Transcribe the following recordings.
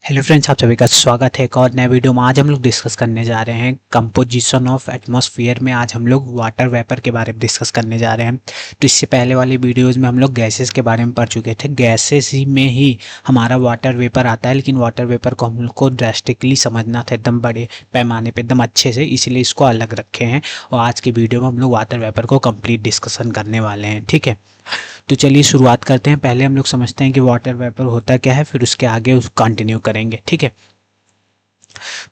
Hello friends, आप सभी का स्वागत है एक और नए वीडियो में। आज हम लोग डिस्कस करने जा रहे हैं कंपोजिशन ऑफ एटमॉस्फेयर में। आज हम लोग वाटर वेपर के बारे में डिस्कस करने जा रहे हैं। तो इससे पहले वाली वीडियोस में हम लोग गैसेस के बारे में पढ़ चुके थे। गैसेस ही में ही हमारा वाटर वेपर आता है, लेकिन वाटर वेपर को हम लोग को ड्रास्टिकली समझना था एकदम बड़े पैमाने पर, एकदम अच्छे से, इसलिए इसको अलग रखे हैं। और आज की वीडियो में हम लोग वाटर वेपर को कंप्लीट डिस्कशन करने वाले हैं। ठीक है, तो चलिए शुरुआत करते हैं। पहले हम लोग समझते हैं कि वाटर वेपर होता क्या है, फिर उसके आगे उसको कंटिन्यू करेंगे। ठीक है,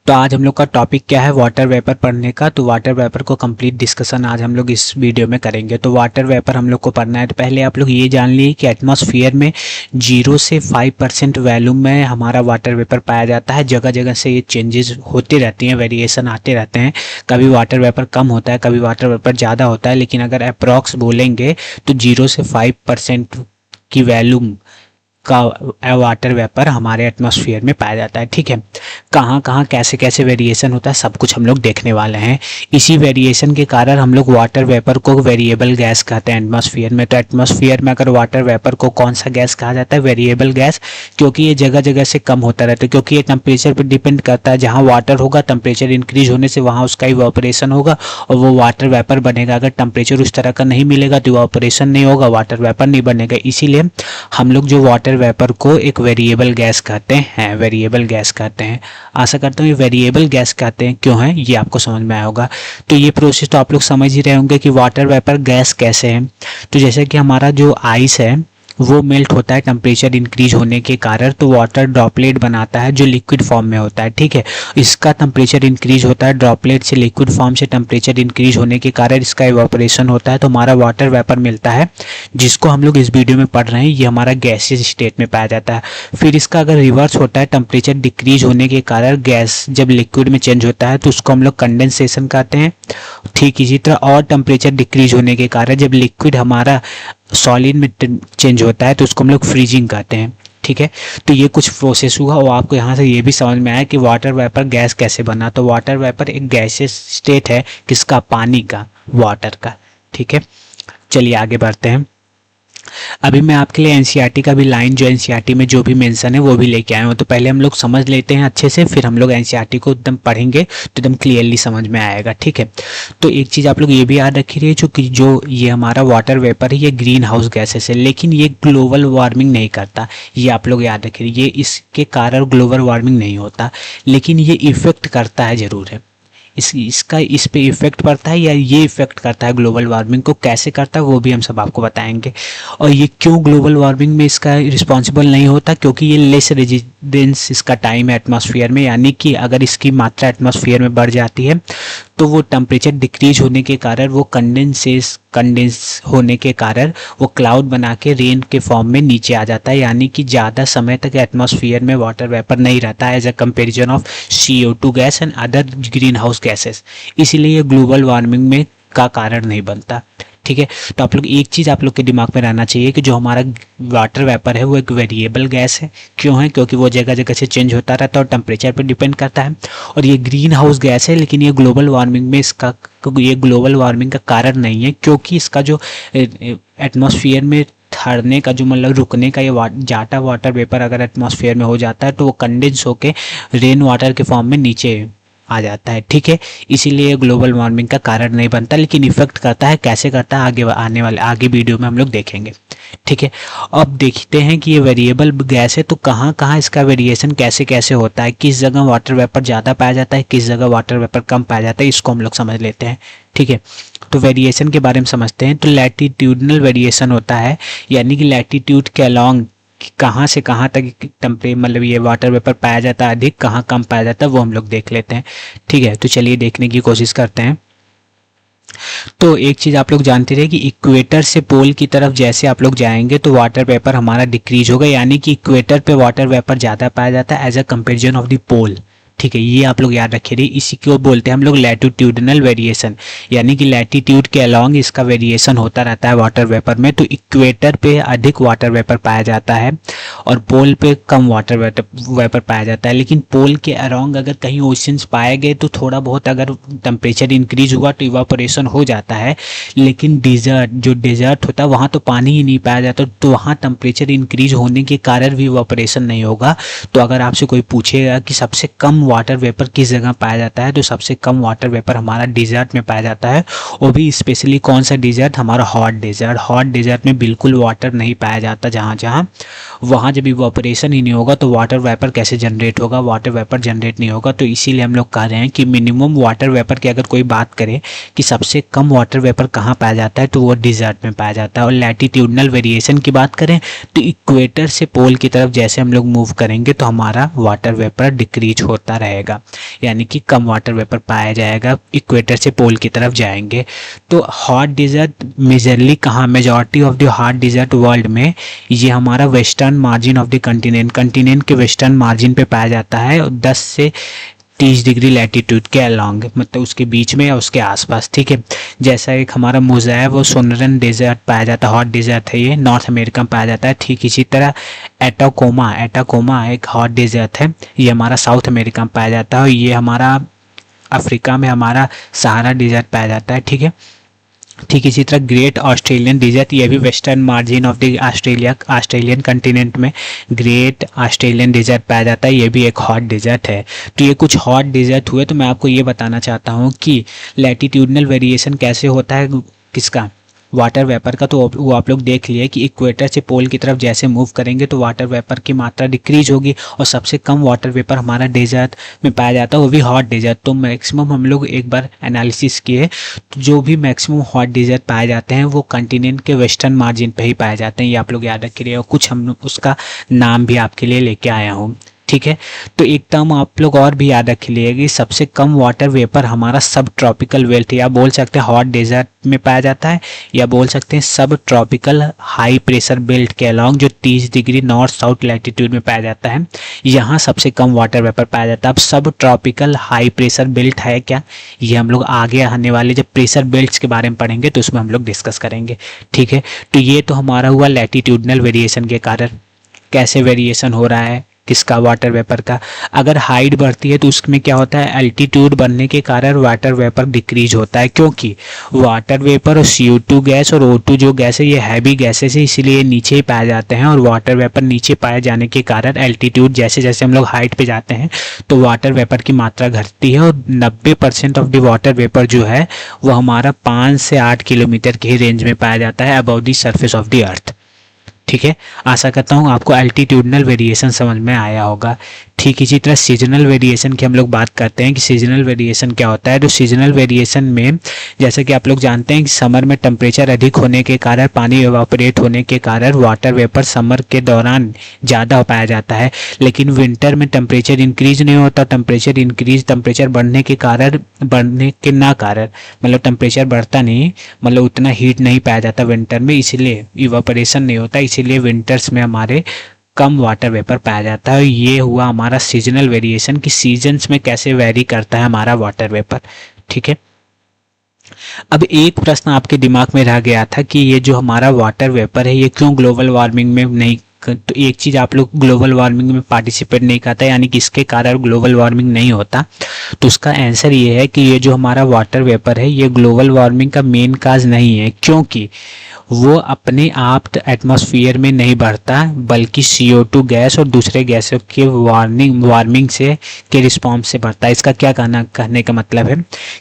तो आज हम लोग का टॉपिक क्या है, वाटर वेपर पढ़ने का। तो वाटर वेपर को कंप्लीट डिस्कशन आज हम लोग इस वीडियो में करेंगे। तो वाटर वेपर हम लोग को पढ़ना है। तो पहले आप लोग ये जान लीजिए कि एटमॉस्फेयर में 0 से 5% वॉल्यूम में हमारा वाटर वेपर पाया जाता है। जगह जगह से ये चेंजेस होती रहती हैं, वेरिएशन आते रहते हैं। कभी वाटर वेपर कम होता है, कभी वाटर वेपर ज़्यादा होता है, लेकिन अगर अप्रॉक्स बोलेंगे तो 0 से 5% की वॉल्यूम का वाटर वेपर हमारे एटमॉस्फेयर में पाया जाता है। ठीक है, कहाँ कहाँ कैसे कैसे वेरिएशन होता है सब कुछ हम लोग देखने वाले हैं। इसी वेरिएशन के कारण हम लोग वाटर वेपर को वेरिएबल गैस कहते हैं एटमॉस्फेयर में। तो एटमॉस्फेयर में अगर वाटर वेपर को कौन सा गैस कहा जाता है, वेरिएबल गैस, क्योंकि ये जगह जगह से कम होता रहता है। क्योंकि ये टेम्परेचर पर डिपेंड करता है। जहाँ वाटर होगा टेम्परेचर इंक्रीज होने से वहाँ उसका इवापोरेशन होगा और वो वाटर वेपर बनेगा। अगर टेम्परेचर उस तरह का नहीं मिलेगा तो इवापोरेशन नहीं होगा, वाटर वेपर नहीं बनेगा। इसीलिए हम लोग जो वाटर वेपर को एक वेरिएबल गैस कहते हैं, वेरिएबल गैस कहते हैं। आशा करता हूँ ये वेरिएबल गैस कहते हैं क्यों है ये आपको समझ में आया होगा। तो ये प्रोसेस तो आप लोग समझ ही रहे होंगे कि वाटर वेपर गैस कैसे है। तो जैसे कि हमारा जो आइस है वो मेल्ट होता है टेम्परेचर इंक्रीज होने के कारण, तो वाटर ड्रॉपलेट बनाता है जो लिक्विड फॉर्म में होता है। ठीक है, इसका टेम्परेचर इंक्रीज होता है, ड्रॉपलेट से लिक्विड फॉर्म से टेम्परेचर इंक्रीज होने के कारण इसका इवापोरेशन होता है, तो हमारा वाटर वेपर मिलता है, जिसको हम लोग इस वीडियो में पढ़ रहे हैं। ये हमारा गैसियस स्टेट में पाया जाता है। फिर इसका अगर रिवर्स होता है, टेम्परेचर डिक्रीज होने के कारण गैस जब लिक्विड में चेंज होता है तो उसको हम लोग कंडेंसेशन कहते हैं। ठीक इसी तरह और टेम्परेचर डिक्रीज होने के कारण जब लिक्विड हमारा सॉलिड में चेंज होता है तो उसको हम लोग फ्रीजिंग कहते हैं। ठीक है, तो ये कुछ प्रोसेस हुआ और आपको यहाँ से ये भी समझ में आया कि वाटर वेपर गैस कैसे बना। तो वाटर वेपर एक गैसियस स्टेट है, किसका, पानी का, वाटर का। ठीक है, चलिए आगे बढ़ते हैं। अभी मैं आपके लिए एनसीईआरटी का भी लाइन, जो एनसीईआरटी में जो भी मेंशन है वो भी लेके आया हूँ। तो पहले हम लोग समझ लेते हैं अच्छे से, फिर हम लोग एनसीईआरटी को एकदम पढ़ेंगे तो एकदम क्लियरली समझ में आएगा। ठीक है, तो एक चीज़ आप लोग ये भी याद रखिए, जो ये हमारा वाटर वेपर है ये ग्रीन हाउस गैसेस है, लेकिन ये ग्लोबल वार्मिंग नहीं करता। ये आप लोग याद रखिए, ये इसके कारण ग्लोबल वार्मिंग नहीं होता, लेकिन ये इफेक्ट करता है ज़रूर है। इसका इस पे इफेक्ट पड़ता है या ये इफेक्ट करता है ग्लोबल वार्मिंग को, कैसे करता है वो भी हम सब आपको बताएंगे। और ये क्यों ग्लोबल वार्मिंग में इसका रिस्पॉन्सिबल नहीं होता, क्योंकि ये लेस रेजिडेंस इसका टाइम है एटमॉस्फेयर में, यानी कि अगर इसकी मात्रा एटमॉस्फेयर में बढ़ जाती है तो वो टेम्परेचर डिक्रीज होने के कारण वो कंडेंस होने के कारण वो क्लाउड बना के रेन के फॉर्म में नीचे आ जाता है, यानी कि ज़्यादा समय तक एटमॉस्फेयर में वाटर वेपर नहीं रहता है as a comparison of CO2 gas and other greenhouse gases. इसीलिए ये ग्लोबल वार्मिंग में का कारण नहीं बनता। ठीक है, तो आप लोग एक चीज़ आप लोग के दिमाग में रहना चाहिए कि जो हमारा वाटर वेपर है वो एक वेरिएबल गैस है। क्यों है, क्योंकि वो जगह जगह से चेंज होता रहता है और टेम्परेचर पर डिपेंड करता है। और ये ग्रीन हाउस गैस है, लेकिन ये ग्लोबल वार्मिंग में इसका, ये ग्लोबल वार्मिंग का कारण नहीं है, क्योंकि इसका जो एटमॉस्फेयर में ठहरने का जो मतलब रुकने का ये जाटा वाटर वेपर अगर एटमॉस्फेयर में हो जाता है तो वो कंडेंस होके रेन वाटर के फॉर्म में नीचे आ जाता है। ठीक है, इसीलिए ग्लोबल वार्मिंग का कारण नहीं बनता, लेकिन इफेक्ट करता है। कैसे करता है आगे वीडियो में हम लोग देखेंगे। ठीक है, अब देखते हैं कि ये वेरिएबल गैस है तो कहाँ कहाँ इसका वेरिएशन कैसे कैसे होता है, किस जगह वाटर वेपर ज़्यादा पाया जाता है, किस जगह वाटर वेपर कम पाया जाता है, इसको हम लोग समझ लेते हैं। ठीक है, तो वेरिएशन के बारे में समझते हैं। तो लैटिट्यूडनल वेरिएशन होता है, यानी कि लैटिट्यूड के अलॉन्ग कहाँ से कहाँ तक मतलब ये वाटर वेपर पाया जाता है अधिक, कहाँ कम पाया जाता है, वो हम लोग देख लेते हैं। ठीक है, तो चलिए देखने की कोशिश करते हैं। तो एक चीज़ आप लोग जानते रहे कि इक्वेटर से पोल की तरफ जैसे आप लोग जाएंगे तो वाटर वेपर हमारा डिक्रीज होगा, यानी कि इक्वेटर पे वाटर वेपर ज़्यादा पाया जाता है as a comparison of the pole. ठीक है, ये आप लोग याद रखिए। इसी को बोलते हैं हम लोग लैटिट्यूडनल वेरिएशन, यानी कि लैटिट्यूड के अलॉन्ग इसका वेरिएशन होता रहता है वाटर वेपर में। तो इक्वेटर पे अधिक वाटर वेपर पाया जाता है और पोल पे कम वाटर वेपर पाया जाता है। लेकिन पोल के अराउंड अगर कहीं ओशंस पाए गए तो थोड़ा बहुत अगर टेम्परेचर इंक्रीज हुआ तो इवापोरेशन हो जाता है। लेकिन डेजर्ट होता है वहाँ तो पानी ही नहीं पाया जाता, तो वहाँ टेम्परेचर इंक्रीज होने के कारण भी इवापोरेशन नहीं होगा। तो अगर आपसे कोई पूछेगा कि सबसे कम वाटर वेपर किस जगह पाया जाता है, तो सबसे कम वाटर वेपर हमारा डेजर्ट में पाया जाता है। वो भी स्पेशली कौन सा डेजर्ट, हमारा हॉट डेजर्ट में बिल्कुल वाटर नहीं पाया जाता। जहाँ वहाँ जब इवापोरेशन ही नहीं होगा तो वाटर वेपर कैसे जनरेट होगा, वाटर वेपर जनरेट नहीं होगा। तो इसीलिए हम लोग कह रहे हैं कि मिनिमम वाटर वेपर की अगर कोई बात करे कि सबसे कम वाटर वेपर कहाँ पाया जाता है तो वो डिजर्ट में पाया जाता है। और लैटिट्यूडनल वेरिएशन की बात करें तो इक्वेटर से पोल की तरफ जैसे हम लोग मूव करेंगे तो हमारा वाटर वेपर डिक्रीज होता रहेगा, यानी कि कम वाटर वेपर पाया जाएगा इक्वेटर से पोल की तरफ जाएंगे। तो हॉट डिजर्ट मेजरली कहाँ, majority of the hot desert world में ये हमारा western margin of the continent के वेस्टर्न मार्जिन पे पाया जाता है, 10 से 30 डिग्री लैटिट्यूड के अलॉन्ग, मतलब उसके बीच में या उसके आसपास। ठीक है, जैसा एक हमारा मोज़ेक वो सोनरन डेजर्ट पाया जाता है, हॉट डेजर्ट है, ये नॉर्थ अमेरिका में पाया जाता है। ठीक इसी तरह एटाकोमा एक हॉट डेजर्ट है, ये हमारा साउथ अमेरिका में पाया जाता है। और ये हमारा अफ्रीका में हमारा सहारा डेजर्ट पाया जाता है। ठीक है, ठीक इसी तरह ग्रेट ऑस्ट्रेलियन डेजर्ट, ये भी western margin of the Australian continent में ग्रेट ऑस्ट्रेलियन डेजर्ट पाया जाता है, ये भी एक हॉट डेजर्ट है। तो ये कुछ हॉट डेजर्ट हुए। तो मैं आपको ये बताना चाहता हूँ कि लैटिट्यूडनल वेरिएशन कैसे होता है किसका, वाटर वेपर का। तो वो आप लोग देख लिए कि इक्वेटर से पोल की तरफ जैसे मूव करेंगे तो वाटर वेपर की मात्रा डिक्रीज होगी और सबसे कम वाटर वेपर हमारा डेजर्ट में पाया जाता है, वो भी हॉट डेजर्ट। तो मैक्सिमम हम लोग एक बार एनालिसिस किए तो जो भी मैक्सिमम हॉट डेजर्ट पाए जाते हैं वो कंटिनेंट के वेस्टर्न मार्जिन पे ही पाए जाते हैं, ये आप लोग याद रखिए। और कुछ हम उसका नाम भी आपके लिए लेके आया हूँ। ठीक है, तो एक टर्म आप लोग और भी याद रख लीजिएगा कि सबसे कम वाटर वेपर हमारा सब ट्रॉपिकल बेल्ट, या बोल सकते हैं हॉट डेजर्ट में पाया जाता है, या बोल सकते हैं सब ट्रॉपिकल हाई प्रेशर बेल्ट के अलॉन्ग जो 30 डिग्री नॉर्थ साउथ लैटिट्यूड में पाया जाता है, यहाँ सबसे कम वाटर वेपर पाया जाता है। अब सब ट्रॉपिकल हाई प्रेशर बेल्ट है क्या, ये हम लोग आगे आने वाले जब प्रेशर बेल्ट्स के बारे में पढ़ेंगे तो उसमें हम लोग डिस्कस करेंगे। ठीक है, तो ये तो हमारा हुआ लैटिट्यूडनल वेरिएशन के कारण कैसे वेरिएशन हो रहा है किसका, वाटर वेपर का। अगर हाइट बढ़ती है तो उसमें क्या होता है, एल्टीट्यूड बढ़ने के कारण वाटर वेपर डिक्रीज होता है, क्योंकि वाटर वेपर और CO2 गैस और O2 जो गैस है ये हैवी गैसेस है, इसीलिए नीचे ही पाए जाते हैं। और वाटर वेपर नीचे पाए जाने के कारण एल्टीट्यूड जैसे जैसे हम लोग हाइट पे जाते हैं तो वाटर वेपर की मात्रा घटती है। और 90% ऑफ द वाटर वेपर जो है वो हमारा 5 से 8 किलोमीटर के रेंज में पाया जाता है above the surface of the earth. ठीक है, आशा करता हूँ आपको एल्टीट्यूडनल वेरिएशन समझ में आया होगा। ठीक इसी तरह सीजनल वेरिएशन की हम लोग बात करते हैं कि सीजनल वेरिएशन क्या होता है। तो सीजनल वेरिएशन में जैसे कि आप लोग जानते हैं कि समर में टेम्परेचर अधिक होने के कारण, पानी इवापोरेट होने के कारण वाटर वेपर समर के दौरान ज़्यादा पाया जाता है। लेकिन विंटर में टेम्परेचर इंक्रीज नहीं होता, टेम्परेचर बढ़ने के कारण मतलब टेम्परेचर बढ़ता नहीं, मतलब उतना हीट नहीं पाया जाता विंटर में, इसलिए इवापोरेशन नहीं होता, इसीलिए विंटर्स में हमारे कम वाटर वेपर पाया जाता है। ये हुआ हमारा सीजनल वेरिएशन कि सीजन्स में कैसे वेरी करता है हमारा वाटर वेपर। ठीक है, अब एक प्रश्न आपके दिमाग में रह गया था कि ये जो हमारा वाटर वेपर है ये क्यों ग्लोबल वार्मिंग में नहीं, तो एक चीज़ आप लोग ग्लोबल वार्मिंग में पार्टिसिपेट नहीं करता, यानी कि इसके कारण ग्लोबल वार्मिंग नहीं होता। तो उसका आंसर ये है कि ये जो हमारा वाटर वेपर है ये ग्लोबल वार्मिंग का मेन काज नहीं है, क्योंकि वो अपने आप एटमॉस्फेयर में नहीं बढ़ता, बल्कि CO2 गैस और दूसरे गैसों के वार्मिंग से के रिस्पॉन्स से बढ़ता है। इसका क्या कहने का मतलब है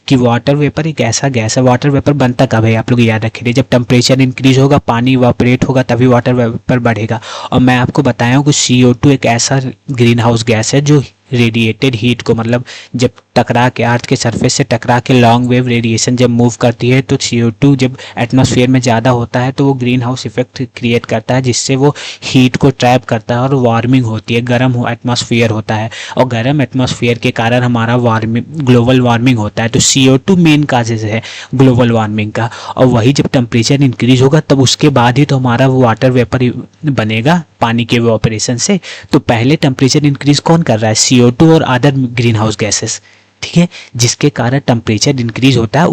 कि वाटर वेपर एक ऐसा गैस है। वाटर वेपर बनता कब है, आप लोग याद रखिए, जब टेम्परेचर इंक्रीज होगा, पानी इवापोरेट होगा, तभी वाटर वेपर बढ़ेगा। और मैं आपको बताया हूँ कि CO2 एक ऐसा ग्रीन हाउस गैस है जो रेडिएटेड हीट को, मतलब जब टकरा के अर्थ के सरफेस से टकरा के लॉन्ग वेव रेडिएशन जब मूव करती है तो CO2 जब एटमॉस्फेयर में ज़्यादा होता है तो वो ग्रीन हाउस इफेक्ट क्रिएट करता है, जिससे वो हीट को ट्रैप करता है और वार्मिंग होती है, गर्म एटमॉस्फेयर होता है। और गर्म एटमॉस्फेयर के कारण हमारा ग्लोबल वार्मिंग होता है। तो CO2 मेन काजेज है ग्लोबल वार्मिंग का। और वही जब टेम्परेचर इंक्रीज होगा तब उसके बाद ही तो हमारा वो वाटर वेपर बनेगा पानी के इवेपोरेशन से। तो पहले टेम्परेचर इंक्रीज कौन कर रहा है, CO2 और अदर ग्रीन हाउस गैसेस। ठीक है, जिसके कारण टेम्परेचर इंक्रीज होता है,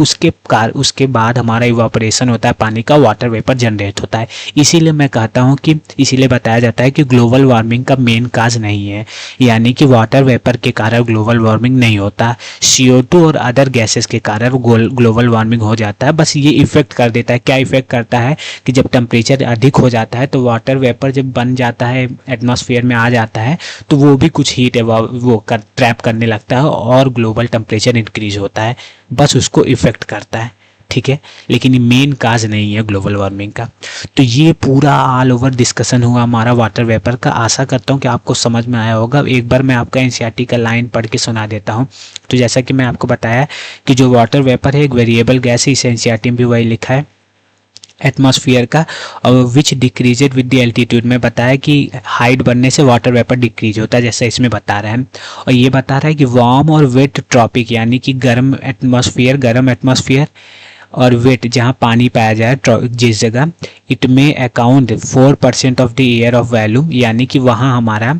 उसके बाद हमारा इवापोरेशन होता है पानी का, वाटर वेपर जनरेट होता है। इसीलिए मैं कहता हूँ कि इसीलिए बताया जाता है कि ग्लोबल वार्मिंग का मेन काज नहीं है, यानी कि वाटर वेपर के कारण ग्लोबल वार्मिंग नहीं होता, CO2 और अदर गैसेस के कारण ग्लोबल वार्मिंग हो जाता है। बस ये इफेक्ट कर देता है। क्या इफेक्ट करता है कि जब टेम्परेचर अधिक हो जाता है तो वाटर वेपर जब बन जाता है, एटमॉस्फेयर में आ जाता है, तो वो भी कुछ हीट है वो ट्रैप करने लगता है और ग्लोबल टेम्परेचर इंक्रीज होता है। बस उसको इफेक्ट करता है, ठीक है, लेकिन ये मेन काज नहीं है ग्लोबल वार्मिंग का। तो ये पूरा ऑल ओवर डिस्कशन हुआ हमारा वाटर वेपर का। आशा करता हूँ कि आपको समझ में आया होगा। एक बार मैं आपका एनसीईआरटी का लाइन पढ़ के सुना देता हूँ। तो जैसा कि मैं आपको बताया कि जो वाटर वेपर है एक वेरिएबल गैस है, इस एनसीईआरटी में भी वही लिखा है एटमॉस्फेयर का, और विच डिक्रीजेड विद द एल्टीट्यूड में बताया कि हाइट बढ़ने से वाटर वेपर डिक्रीज होता है, जैसा इसमें बता रहा है। और ये बता रहा है कि वार्म और वेट ट्रॉपिक, यानी कि गर्म एटमॉस्फेयर और वेट जहाँ पानी पाया जाए जिस जगह, इट में account 4% of the air of volume, यानी कि वहाँ हमारा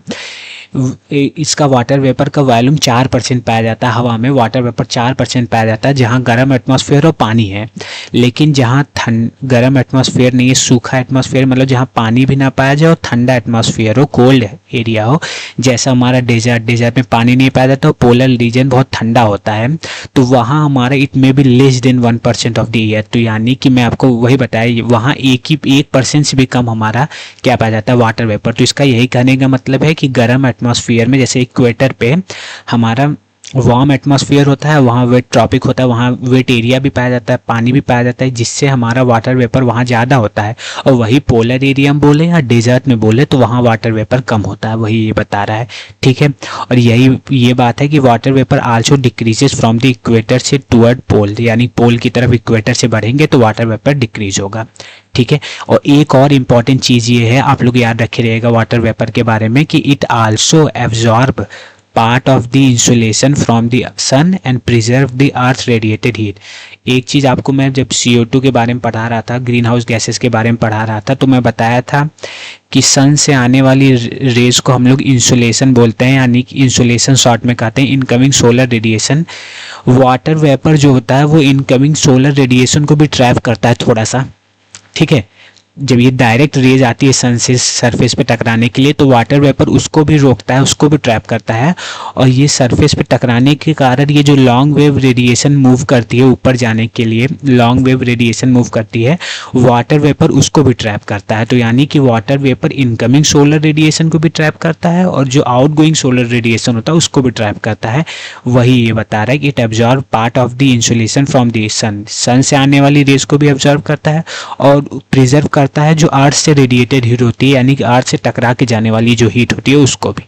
इसका वाटर वेपर का वॉल्यूम 4% पाया जाता है। हवा में वाटर वेपर 4% पाया जाता है जहाँ गर्म एटमॉस्फेयर और पानी है। लेकिन जहाँ गर्म एटमॉस्फेयर नहीं है, सूखा एटमॉस्फेयर मतलब जहाँ पानी भी ना पाया जाए और ठंडा एटमॉस्फेयर हो, कोल्ड एरिया हो, जैसा हमारा डेजर्ट में पानी नहीं पाया जाता और पोलर रीजन बहुत ठंडा होता है, तो वहाँ हमारा इट में भी less than 1% of the year. तो यानी कि मैं आपको वही बताया, वहाँ 1% से भी कम हमारा क्या पाया जाता है, वाटर वेपर। तो इसका यही कहने का मतलब है कि गर्म एटमॉस्फेयर में, जैसे इक्वेटर पे हमारा वार्म एटमॉस्फेयर होता है, वहाँ वेट ट्रॉपिक होता है, वहाँ वेट एरिया भी पाया जाता है, पानी भी पाया जाता है, जिससे हमारा वाटर वेपर वहाँ ज़्यादा होता है। और वही पोलर एरिया में बोले या डेजर्ट में बोले तो वहाँ वाटर वेपर कम होता है, वही ये बता रहा है, ठीक है। और ये बात है कि water vapour also decreases from the equator से टुवर्ड पोल, यानी पोल की तरफ इक्वेटर से बढ़ेंगे तो वाटर वेपर डिक्रीज होगा, ठीक है। और एक और इम्पॉर्टेंट चीज़ ये है, आप लोग याद रखे रहिएगा वाटर वेपर के बारे में, कि it also absorb part of the insulation from the sun and preserve the earth radiated heat. एक चीज़ आपको मैं जब CO2 के बारे में पढ़ा रहा था, ग्रीन हाउस गैसेस के बारे में पढ़ा रहा था, तो मैं बताया था कि सन से आने वाली रेज को हम लोग इंसुलेशन बोलते हैं, यानी कि इंसुलेशन शॉर्ट में कहते हैं incoming solar radiation. Water vapour जो होता है वो इनकमिंग सोलर रेडिएशन को भी ट्रैप करता है थोड़ा सा, ठीक है। जब ये डायरेक्ट रेज आती है सन से सरफेस पे टकराने के लिए, तो वाटर वेपर उसको भी रोकता है, उसको भी ट्रैप करता है। और ये सरफेस पे टकराने के कारण ये जो लॉन्ग वेव रेडिएशन मूव करती है ऊपर जाने के लिए, लॉन्ग वेव रेडिएशन मूव करती है, वाटर वेपर उसको भी ट्रैप करता है। तो यानी कि water vapour incoming solar radiation को भी ट्रैप करता है और जो आउटगोइंग सोलर रेडिएशन होता है उसको भी ट्रैप करता है। वही ये बता रहा है कि it absorb part of the insulation from the sun, sun से आने वाली रेज को भी एब्जॉर्ब करता है और प्रिजर्व करता है जो अर्थ से रेडिएटेड हीट होती है, यानी कि अर्थ से टकरा के जाने वाली जो हीट होती है उसको भी,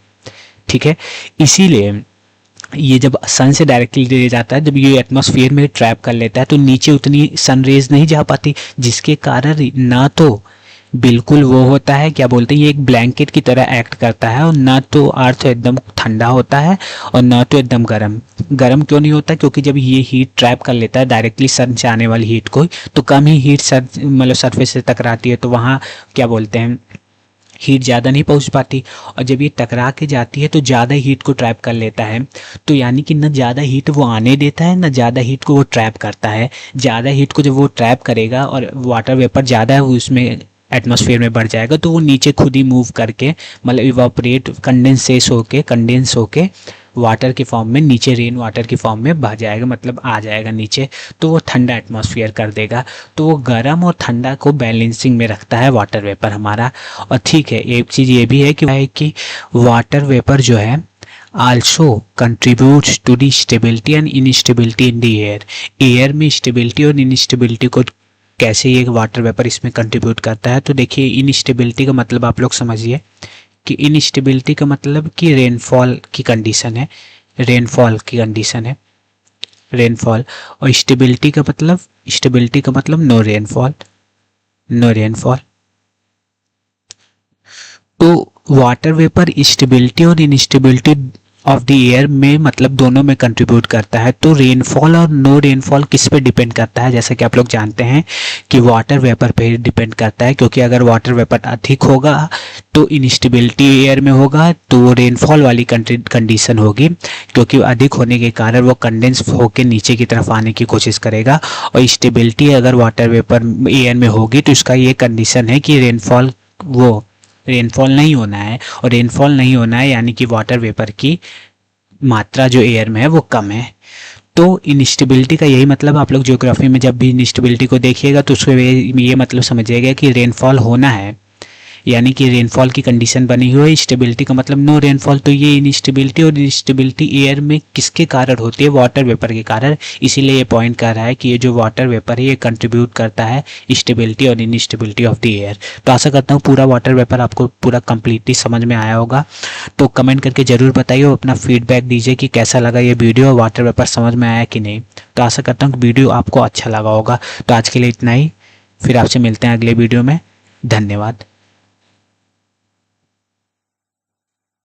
ठीक है। इसीलिए ये जब सन से डायरेक्टली रेज आता है, जब ये एटमॉस्फेयर में ट्रैप कर लेता है तो नीचे उतनी सन रेज नहीं जा पाती, जिसके कारण ना तो बिल्कुल वो होता है, क्या बोलते हैं, ये एक ब्लैंकेट की तरह एक्ट करता है, और ना तो अर्थ एकदम ठंडा होता है और ना तो एकदम गर्म। गर्म क्यों नहीं होता? क्योंकि जब ये हीट ट्रैप कर लेता है डायरेक्टली सन से आने वाली हीट को, तो कम ही हीट मतलब सरफेस से टकराती है, तो वहाँ क्या बोलते हैं हीट ज़्यादा नहीं पहुंच पाती। और जब ये टकरा के जाती है तो ज़्यादा हीट को ट्रैप कर लेता है। तो यानी कि न ज़्यादा हीट वो आने देता है, न ज़्यादा हीट को वो ट्रैप करता है। ज़्यादा हीट को जब वो ट्रैप करेगा और वाटर वेपर ज़्यादा उसमें एटमॉस्फेयर में बढ़ जाएगा, तो वो नीचे खुद ही मूव करके मतलब इवापोरेट कंडेंस होके वाटर के फॉर्म में नीचे रेन वाटर की फॉर्म में बह जाएगा, मतलब आ जाएगा नीचे, तो वो ठंडा एटमॉस्फेयर कर देगा। तो वो गर्म और ठंडा को बैलेंसिंग में रखता है वाटर वेपर हमारा। और ठीक है, एक चीज़ ये भी है कि वाटर वेपर जो है also contributes to the stability and instability in the air। Air में स्टेबिलिटी और इनस्टेबिलिटी को कैसे ये वाटर वेपर इसमें कंट्रीब्यूट करता है। तो देखिए, इनस्टेबिलिटी का मतलब आप लोग समझिए कि इनस्टेबिलिटी का मतलब कि रेनफॉल की कंडीशन है, रेनफॉल। और स्टेबिलिटी का मतलब नो रेनफॉल। तो वाटर वेपर स्टेबिलिटी और इनस्टेबिलिटी ऑफ द ईयर में मतलब दोनों में कंट्रीब्यूट करता है। तो रेनफॉल और नो रेनफॉल किस पे डिपेंड करता है, जैसे कि आप लोग जानते हैं कि वाटर वेपर पे डिपेंड करता है, क्योंकि अगर वाटर वेपर अधिक होगा तो इंस्टेबिलिटी एयर में होगा, तो वो रेनफॉल वाली कंडीशन होगी, क्योंकि अधिक होने के कारण वो कंडेंस होकर नीचे की तरफ आने की कोशिश करेगा। और स्टेबिलिटी अगर वाटर वेपर एयर में होगी तो इसका ये कंडीशन है कि रेनफॉल नहीं होना है, और रेनफॉल नहीं होना है यानी कि वाटर वेपर की मात्रा जो एयर में है वो कम है। तो इनस्टेबिलिटी का यही मतलब, आप लोग ज्योग्राफी में जब भी इनस्टेबिलिटी को देखिएगा तो उसमें ये मतलब समझिएगा कि रेनफॉल होना है, यानी कि रेनफॉल की कंडीशन बनी हुई है। स्टेबिलिटी का मतलब नो रेनफॉल। तो ये इनस्टेबिलिटी और इंस्टेबिलिटी एयर में किसके कारण होती है, वाटर वेपर के कारण। इसीलिए ये पॉइंट कर रहा है कि ये जो वाटर वेपर है ये कंट्रीब्यूट करता है स्टेबिलिटी और इनस्टेबिलिटी ऑफ द एयर। तो आशा करता हूँ पूरा वाटर वेपर आपको पूरा कंप्लीटली समझ में आया होगा। तो कमेंट करके ज़रूर बताइए और अपना फीडबैक दीजिए कि कैसा लगा ये वीडियो और वाटर वेपर समझ में आया कि नहीं। तो आशा करता हूँ वीडियो आपको अच्छा लगा होगा। तो आज के लिए इतना ही, फिर आपसे मिलते हैं अगले वीडियो में। धन्यवाद।